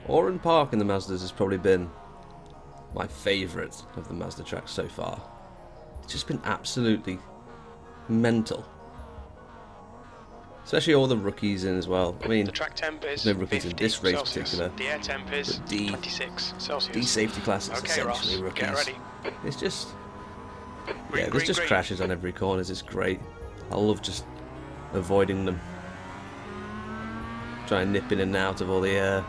Oran Park in the Mazdas has probably been my favourite of the Mazda tracks so far. It's just been absolutely mental. Especially all the rookies in as well. I mean, the track temp is no rookies in this race Celsius. particular. The air temp is 26 Celsius. D safety class is Okay, essentially Ross, rookies. get ready. It's just, Green, yeah, there's just green. crashes on every corner. It's great. I love just avoiding them. Try and nip in and out of all the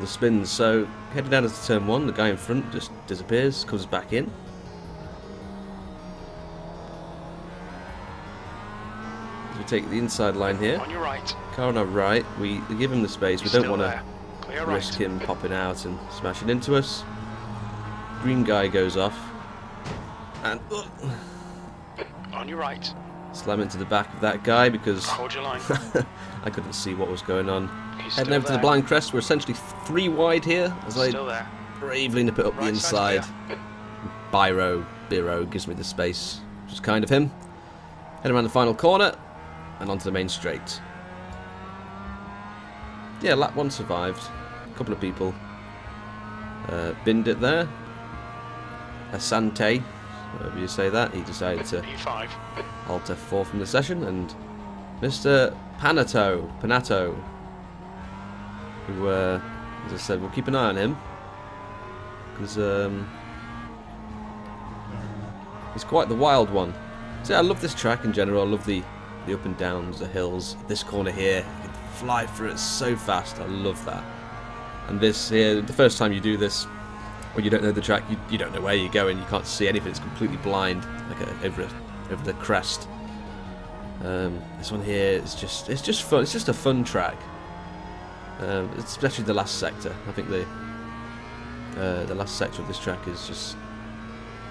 spins. So heading down into turn 1, the guy in front just disappears, comes back in. We take the inside line here. On your right. Car on our right. We give him the space. We Still don't want there. to Clear risk right. him popping out and smashing into us. Green guy goes off and On your right. slam into the back of that guy because Hold your line. I couldn't see what was going on. He's Heading still over to the there. blind crest. We're essentially 3 wide here as Still I there. bravely nip it up the Right side's inside. Biro gives me the space, which is kind of him. Head around the final corner and onto the main straight. Yeah, lap 1 survived. A couple of people binned it there. Asante, however you say that, he decided to P5. halt F4 from the session, and Mr. Panato, who, as I said, we'll keep an eye on him, because he's quite the wild one. So yeah, I love this track in general. I love the up and downs, the hills. This corner here, you can fly through it so fast. I love that. And this here, the first time you do this, when you don't know the track, you don't know where you're going. You can't see anything. It's completely blind, like over the crest. This one here is just fun. It's just a fun track. Especially the last sector. I think the last sector of this track is just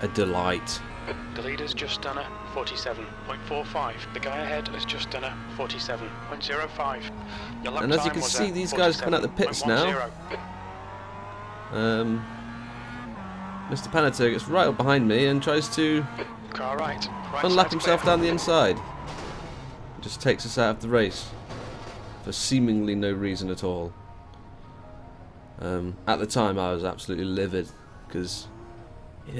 a delight. The leader's just done a 47.45. The guy ahead has just done a 47.05. Your lap And as you time can was see, a these guys coming out the pits now. 47.10. Mr. Panato gets right up behind me and tries to Car right. Right unlap side's himself clear. down the inside. Just takes us out of the race for seemingly no reason at all. At the time, I was absolutely livid because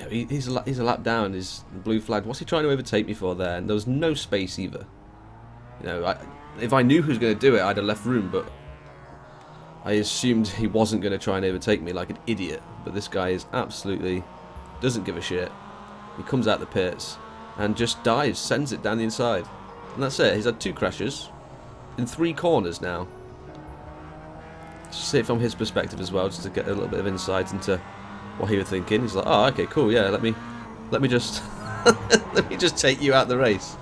he's a lap down. He's blue flagged. What's he trying to overtake me for there? And there was no space either. If I knew who was going to do it, I'd have left room, but I assumed he wasn't going to try and overtake me like an idiot. But this guy is absolutely doesn't give a shit. He comes out the pits and just dives, sends it down the inside. And that's it. He's had 2 crashes in 3 corners now. Just see it from his perspective as well, just to get a little bit of insight into what he was thinking. He's like, oh, okay, cool, yeah, let me just let me just take you out the race.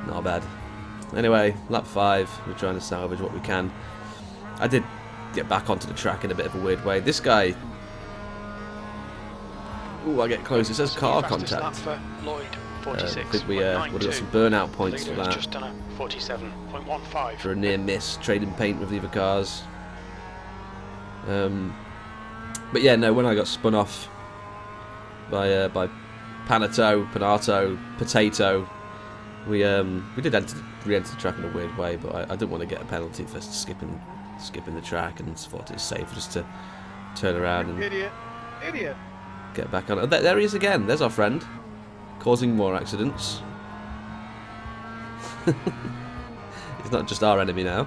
Not bad. Anyway, lap 5, we're trying to salvage what we can. I did get back onto the track in a bit of a weird way. This guy... Ooh, I get close. It says car Fastest lap contact. for Lloyd, I think we would have got some burnout points for Leader's that. just done a 47.15. For a near miss, trading paint with the other cars. But yeah, no, when I got spun off by Panato, Potato, we did re-enter the track in a weird way, but I didn't want to get a penalty for skipping the track, and thought it was safe just to turn around and Idiot. get back on it. There he is again. There's our friend, causing more accidents. He's not just our enemy now.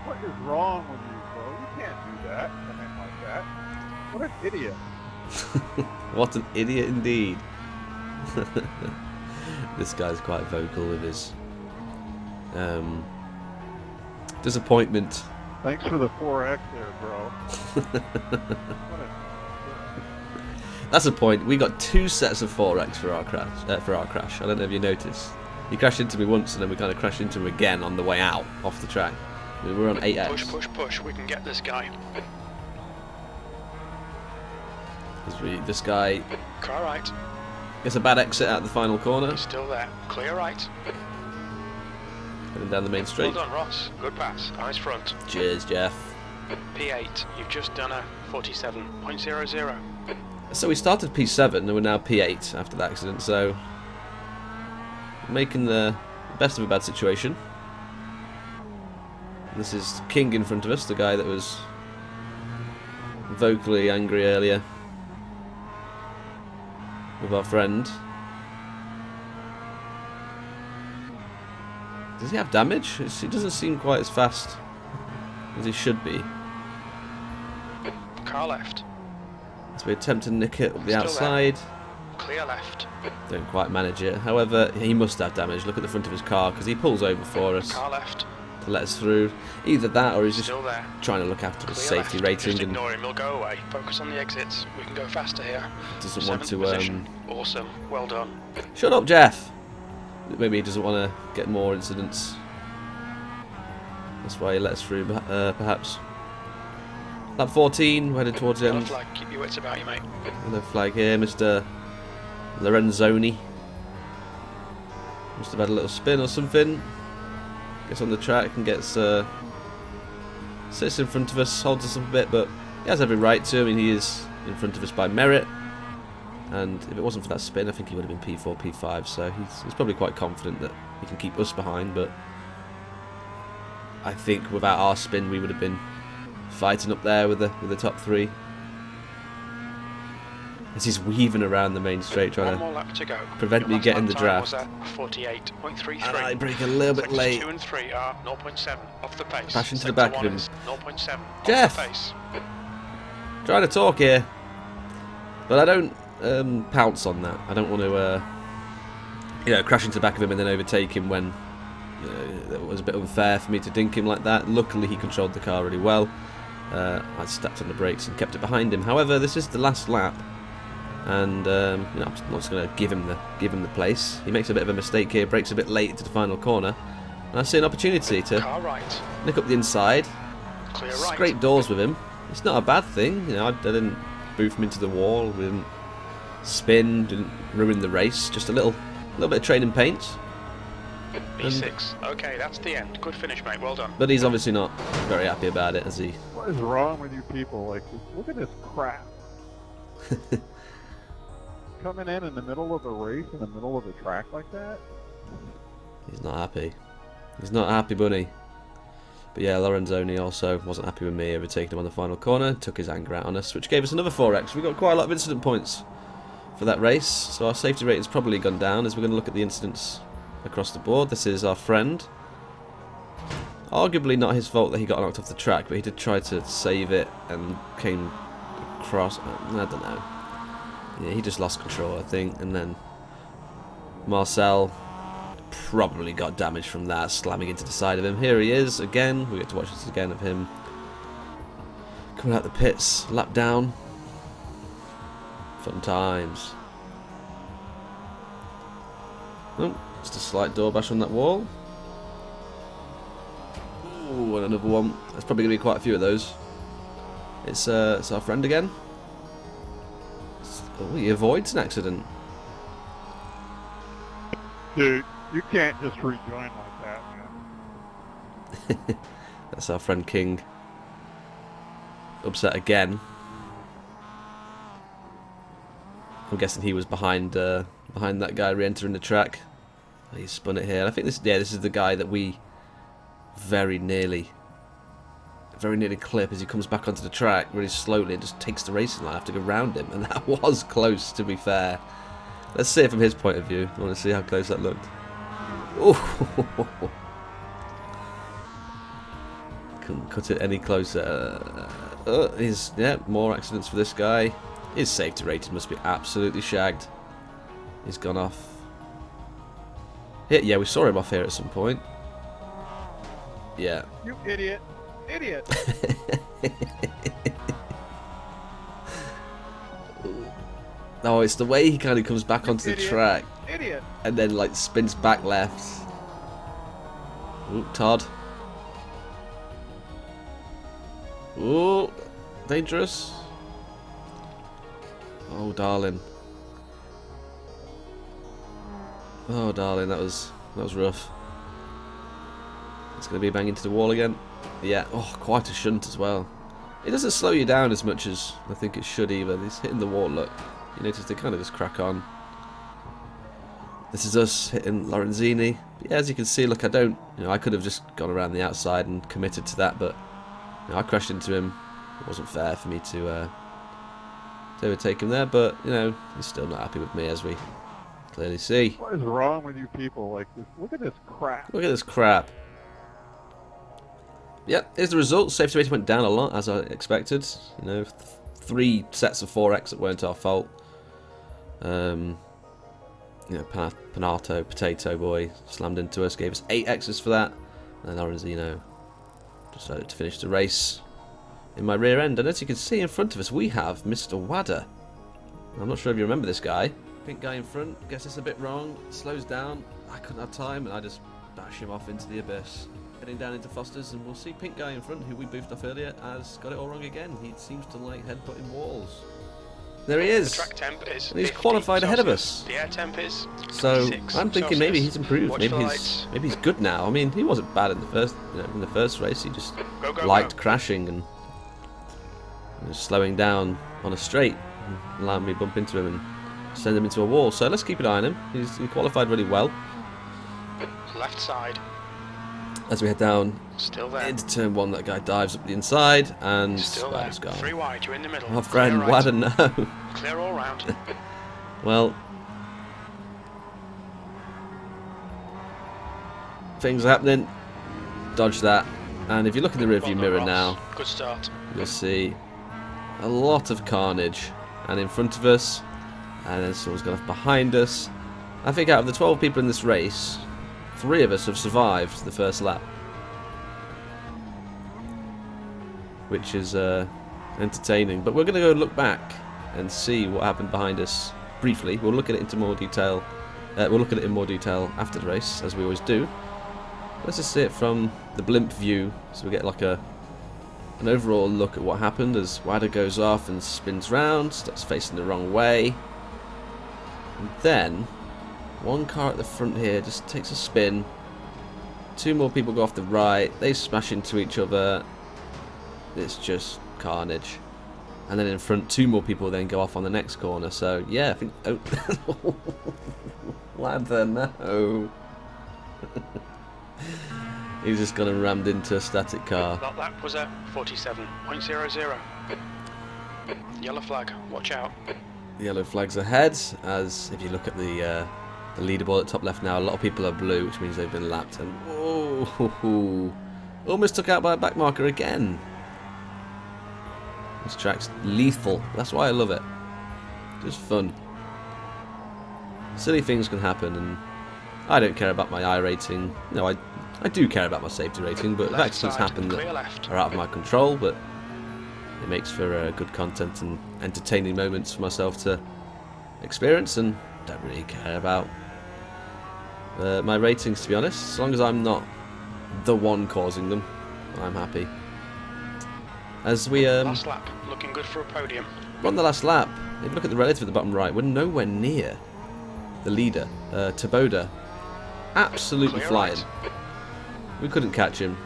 What is wrong with you, bro? You can't do that. Something like that. What an idiot. What an idiot indeed. This guy's quite vocal with his disappointment. Thanks for the 4X there, bro. What a... That's a point. We got 2 sets of 4X for our crash. I don't know if you noticed. He crashed into me once, and then we kind of crashed into him again on the way out off the track. We were on 8X. Push. We can get this guy. This guy Car right. gets a bad exit out the final corner, He's still there. Clear right. heading down the main Well straight. done, Ross. Good pass. Eyes front. Cheers, Jeff. P8. You've just done a 47.00. So we started P7 and we're now P8 after the accident, so making the Best of a bad situation. This is King in front of us, the guy that was vocally angry earlier with our friend. Does he have damage? He doesn't seem quite as fast as he should be. Car left. So we attempt to nick it up the Still outside. there. Clear left. Don't quite manage it. However, he must have damage. Look at the front of his car because he pulls over for us Car left. to let us through. Either that or he's just Still there. trying to look after his Clear safety left. rating Just and ignore him, he'll go away. Focus on the exits. We can go faster here. doesn't want Seventh to. position. Awesome. Well done. Shut up, Jeff! Maybe he doesn't want to get more incidents. That's why he let us through, perhaps. Lap 14, we're headed towards the Yellow end. flag. Keep your wits about you, mate. Yellow flag here, Mr. Lorenzoni. Must have had a little spin or something. Gets on the track and gets sits in front of us, holds us up a bit, but he has every right to. I mean, he is in front of us by merit. And if it wasn't for that spin, I think he would have been P4, P5. So he's probably quite confident that he can keep us behind. But I think without our spin, we would have been fighting up there with the top three. As he's weaving around the main straight, trying One more lap to go. prevent me Your last getting lap the time draft. was at 48.33. And I break a little bit Sectors late. 2 and 3 are 0.7 off the pace. Crashing to the Sector back of 1 him. is 0.7 Jeff! off the pace. Trying to talk here, but I don't pounce on that. I don't want to, crash into the back of him and then overtake him when it was a bit unfair for me to dink him like that. Luckily, he controlled the car really well. I stepped on the brakes and kept it behind him. However, this is the last lap, and I'm not just going to give him the place. He makes a bit of a mistake here, brakes a bit late to the final corner, and I see an opportunity to Car right. nick up the inside, Clear right. scrape doors with him. It's not a bad thing, I didn't boof him into the wall, we didn't spin, didn't ruin the race. Just a little bit of training paint. B6. Okay, that's the end. Good finish, mate. Well done. But he's obviously not very happy about it, as he. What is wrong with you people? Like, look at this crap. Coming in the middle of a race, in the middle of a track like that? He's not happy. He's not happy, bunny. But yeah, Lorenzoni also wasn't happy with me overtaking him on the final corner, took his anger out on us, which gave us another 4x. We got quite a lot of incident points for that race, so our safety rating's probably gone down as we're going to look at the incidents across the board. This is our friend. Arguably not his fault that he got knocked off the track, but he did try to save it and came across. I don't know. Yeah, he just lost control, I think, and then Marcel probably got damage from that, slamming into the side of him. Here he is again. We get to watch this again of him coming out the pits, lap down. Fun times. Oh, just a slight door bash on that wall. Ooh, and another one. There's probably going to be quite a few of those. It's our friend again. Oh, he avoids an accident. Dude, you can't just rejoin like that, man. That's our friend King. Upset again. I'm guessing he was behind that guy re-entering the track. He spun it here. I think this is the guy that we very nearly clip as he comes back onto the track really slowly and just takes the racing line. I have to go round him, and that was close, to be fair. Let's see it from his point of view. I want to see how close that looked. Ooh. Couldn't cut it any closer. More accidents for this guy. His safety rating must be absolutely shagged. He's gone off. Yeah, we saw him off here at some point. Yeah. You idiot. Idiot. Oh, it's the way he kind of comes back onto the track. Idiot. And then, like, spins back left. Ooh, Todd. Ooh, dangerous. Oh, darling. Oh, darling, that was rough. It's going to be a bang into the wall again. Yeah, oh, quite a shunt as well. It doesn't slow you down as much as I think it should either. He's hitting the wall, look. You notice they kind of just crack on. This is us hitting Lorenzini. But yeah, as you can see, look, I could have just gone around the outside and committed to that, but I crashed into him. It wasn't fair for me to overtake him there, but he's still not happy with me, as we clearly see. What is wrong with you people? Like, look at this crap. Look at this crap. Yep, here's the result. Safety rating went down a lot, as I expected. 3 sets of 4x that weren't our fault. Panato, Potato Boy, slammed into us, gave us 8 X's for that. And Lorenzino decided to finish the race in my rear end. And as you can see in front of us, we have Mr. Wada. I'm not sure if you remember this guy. Pink guy in front, gets this a bit wrong, slows down. I couldn't have time, and I just bash him off into the abyss. Heading down into Foster's, and we'll see Pink guy in front, who we boofed off earlier, has got it all wrong again. He seems to like headbutting walls. There he is. The track temp is and he's qualified ahead of us. The air temp is so 26 I'm thinking maybe he's improved. Watch Maybe he's good now. I mean, he wasn't bad in the first race. He just liked crashing and slowing down on a straight, and allowing me to bump into him and send him into a wall. So let's keep an eye on him. He qualified really well. Left side. As we head down Still there. into turn 1, that guy dives up the inside, and Still Wada's there. gone. 3 wide, you're in the middle. Our friend Clear right. Wada, no. Clear all round. Well, things are happening. Dodge that. And if you look in the rearview mirror now, Good start. you'll see a lot of carnage. And in front of us, and then someone's gone off behind us. I think out of the 12 people in this race, 3 of us have survived the first lap. Which is entertaining. But we're going to go look back and see what happened behind us briefly. We'll look at it into more detail. We'll look at it in more detail after the race, as we always do. Let's just see it from the blimp view, so we get like an overall look at what happened as Wada goes off and spins round, starts facing the wrong way. And then one car at the front here just takes a spin. 2 more people go off the right. They smash into each other. It's just carnage. And then in front, 2 more people then go off on the next corner. So yeah, I think. Oh, Lather, no. He's just gone and rammed into a static car. That lap was at 47.00. Yellow flag, watch out. The yellow flag's ahead, as if you look at the leaderboard at top left now, a lot of people are blue, which means they've been lapped. And oh, almost took out by a back marker again. This track's lethal. That's why I love it. Just fun. Silly things can happen, and I don't care about my iRating. No, I do care about my safety rating, but if accidents happen that are out of my control, but it makes for good content and entertaining moments for myself to experience, and don't really care about my ratings, to be honest. As long as I'm not the one causing them, I'm happy. As we last lap, looking good for a podium. We're on the last lap. If you look at the relative at the bottom right, we're nowhere near the leader, Taboda. Absolutely flying. Right. We couldn't catch him.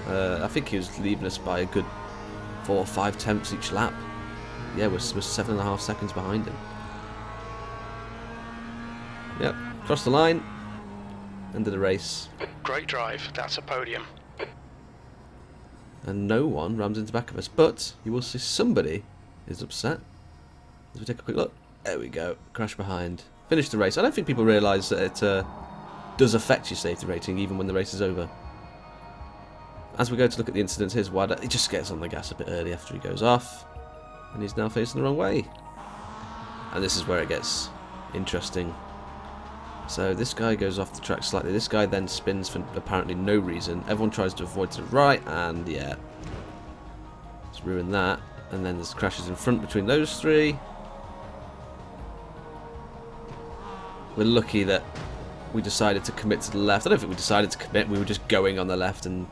I think he was leaving us by a good 4 or 5 tenths each lap. Yeah, we're 7.5 seconds behind him. Yep, crossed the line. End of the race. Great drive, that's a podium. And no one rams into the back of us, but you will see somebody is upset. As we take a quick look, there we go, crash behind. Finish the race. I don't think people realise that it does affect your safety rating even when the race is over. As we go to look at the incidents, here's Wada. He just gets on the gas a bit early after he goes off, and he's now facing the wrong way. And this is where it gets interesting. So this guy goes off the track slightly. This guy then spins for apparently no reason. Everyone tries to avoid to the right, and yeah, let's ruin that. And then there's crashes in front between those 3. We're lucky that we decided to commit to the left. I don't think we decided to commit. We were just going on the left, and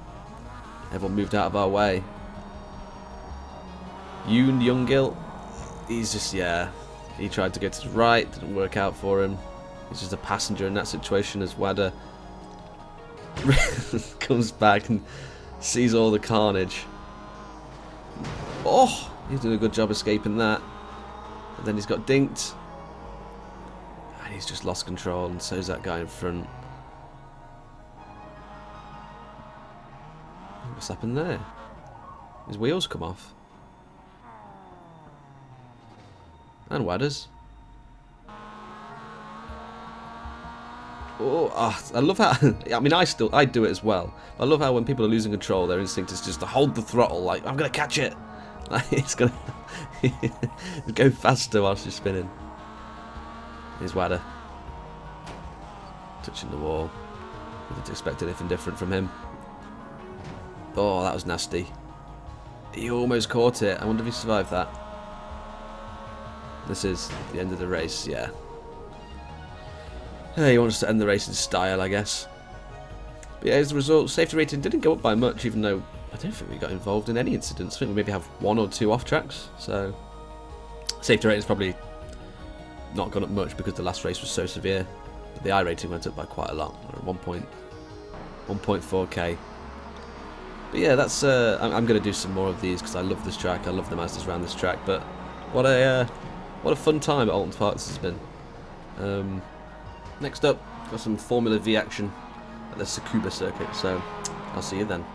everyone moved out of our way. Yoon Youngil, he's just, yeah, he tried to go to the right, didn't work out for him. He's just a passenger in that situation as Wada comes back and sees all the carnage. Oh, he's doing a good job escaping that. And then he's got dinked. And he's just lost control, and so's that guy in front. What's happened there? His wheels come off. And Wadders. Oh, I love how. I mean, I do it as well. I love how when people are losing control, their instinct is just to hold the throttle, like I'm gonna catch it. Like it's gonna go faster whilst you're spinning. Here's Wadder touching the wall. Didn't expect anything different from him. Oh, that was nasty. He almost caught it. I wonder if he survived that. This is the end of the race, yeah. He wants to end the race in style, I guess. But yeah, as a result, safety rating didn't go up by much, even though I don't think we got involved in any incidents. I think we maybe have 1 or 2 off tracks. So safety rating's probably not gone up much because the last race was so severe. But the iRating went up by quite a lot, 1.4k. But yeah, that's. I'm going to do some more of these because I love this track. I love the Mazdas around this track. But what a fun time at Oran Park this has been. Next up, got some Formula V action at the Tsukuba circuit. So I'll see you then.